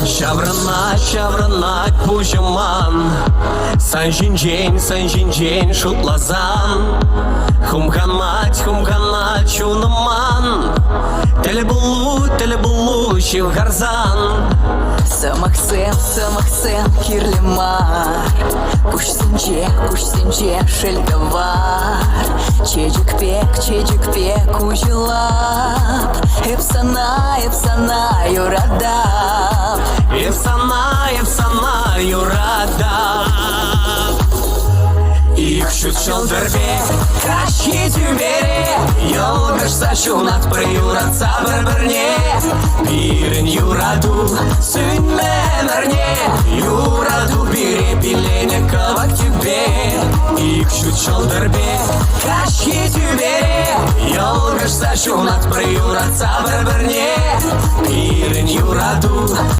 Şavranat bu zaman Sanjinjen şutlazan Humkanat şunamан Телебулу şivgarzan Самахсен кирлемар Куш сенче шельгавар Чеджик пек ужелап Эпсана юрадап Efsana yurada Ikşut şıldırbe Kaşki tümere Yolgışsa şunat priюратса бір-біріне Бірін юраду Сүнменерне Юраду бире пилене кывак тюбе Ikşut şıldırbe Kaşki tümere Yolgışsa şunat priюратса бір-біріне Бірін юраду